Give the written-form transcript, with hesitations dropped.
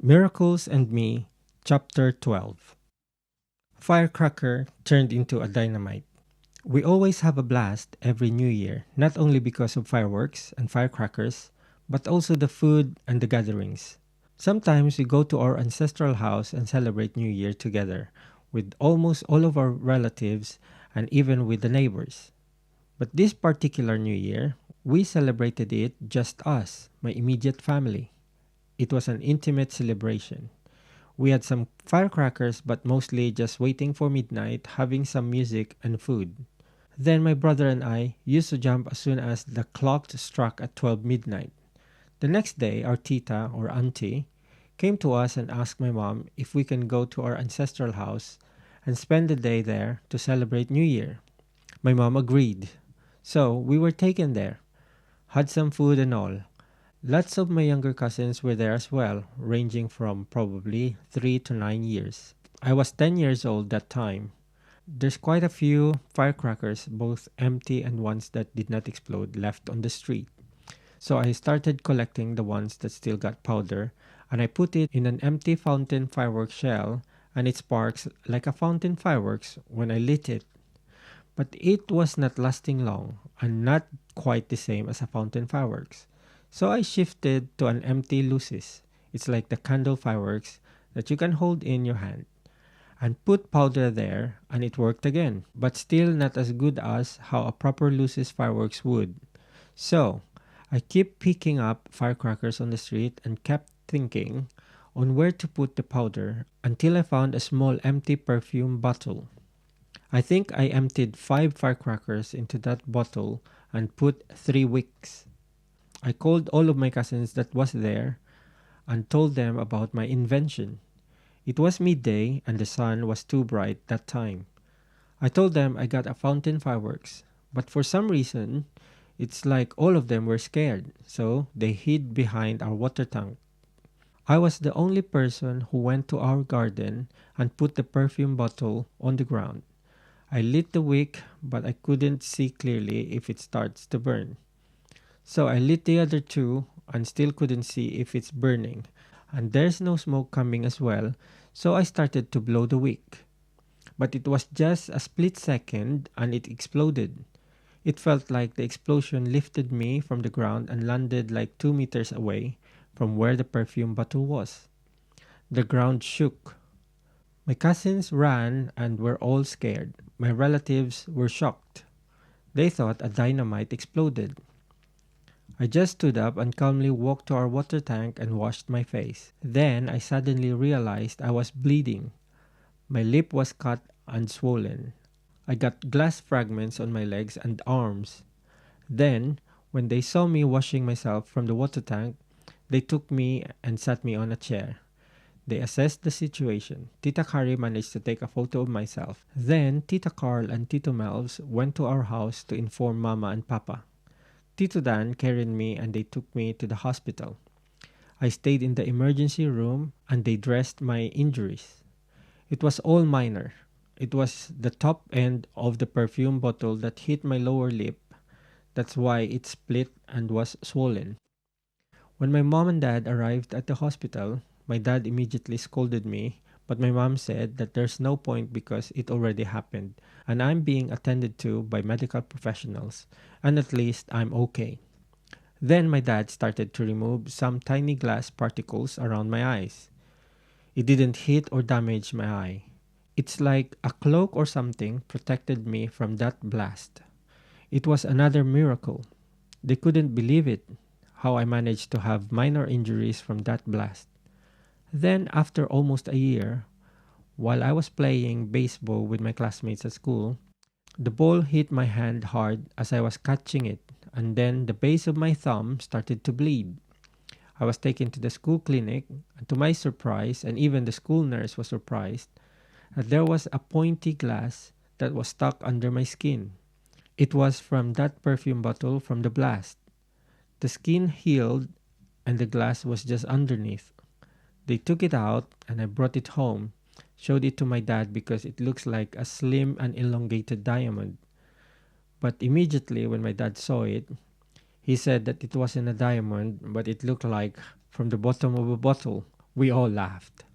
Miracles and Me, Chapter 12. Firecracker turned into a dynamite. We always have a blast every New Year, not only because of fireworks and firecrackers, but also the food and the gatherings. Sometimes we go to our ancestral house and celebrate New Year together with almost all of our relatives and even with the neighbors. But this particular New Year, we celebrated it just us, my immediate family. It was an intimate celebration. We had some firecrackers, but mostly just waiting for midnight, having some music and food. Then my brother and I used to jump as soon as the clock struck at 12 midnight. The next day, our tita or auntie came to us and asked my mom if we can go to our ancestral house and spend the day there to celebrate New Year. My mom agreed. So we were taken there, had some food and all. Lots of my younger cousins were there as well, ranging from probably 3 to 9 years. I was 10 years old that time. There's quite a few firecrackers, both empty and ones that did not explode, left on the street. So I started collecting the ones that still got powder, and I put it in an empty fountain fireworks shell, and it sparks like a fountain fireworks when I lit it. But it was not lasting long, and not quite the same as a fountain fireworks. So I shifted to an empty lucis. It's like the candle fireworks that you can hold in your hand. And put powder there, and it worked again, but still not as good as how a proper lucis fireworks would. So I kept picking up firecrackers on the street and kept thinking on where to put the powder until I found a small empty perfume bottle. I think I emptied 5 firecrackers into that bottle and put 3 wicks. I called all of my cousins that was there and told them about my invention. It was midday and the sun was too bright that time. I told them I got a fountain fireworks, but for some reason, it's like all of them were scared, so they hid behind our water tank. I was the only person who went to our garden and put the perfume bottle on the ground. I lit the wick, but I couldn't see clearly if it starts to burn. So I lit the other two and still couldn't see if it's burning. And there's no smoke coming as well, so I started to blow the wick. But it was just a split second and it exploded. It felt like the explosion lifted me from the ground and landed like 2 meters away from where the perfume bottle was. The ground shook. My cousins ran and were all scared. My relatives were shocked. They thought a dynamite exploded. I just stood up and calmly walked to our water tank and washed my face. Then I suddenly realized I was bleeding. My lip was cut and swollen. I got glass fragments on my legs and arms. Then, when they saw me washing myself from the water tank, they took me and sat me on a chair. They assessed the situation. Tita Kari managed to take a photo of myself. Then, Tita Carl and Tito Melvs went to our house to inform Mama and Papa. Tito Dan carried me and they took me to the hospital. I stayed in the emergency room and they dressed my injuries. It was all minor. It was the top end of the perfume bottle that hit my lower lip. That's why it split and was swollen. When my mom and dad arrived at the hospital, my dad immediately scolded me, but my mom said that there's no point because it already happened and I'm being attended to by medical professionals and at least I'm okay. Then my dad started to remove some tiny glass particles around my eyes. It didn't hit or damage my eye. It's like a cloak or something protected me from that blast. It was another miracle. They couldn't believe it, how I managed to have minor injuries from that blast. Then, after almost a year, while I was playing baseball with my classmates at school, the ball hit my hand hard as I was catching it, and then the base of my thumb started to bleed. I was taken to the school clinic, and to my surprise, and even the school nurse was surprised, that there was a pointy glass that was stuck under my skin. It was from that perfume bottle from the blast. The skin healed, and the glass was just underneath. They took it out, and I brought it home, showed it to my dad because it looks like a slim and elongated diamond. But immediately when my dad saw it, he said that it wasn't a diamond, but it looked like from the bottom of a bottle We all laughed.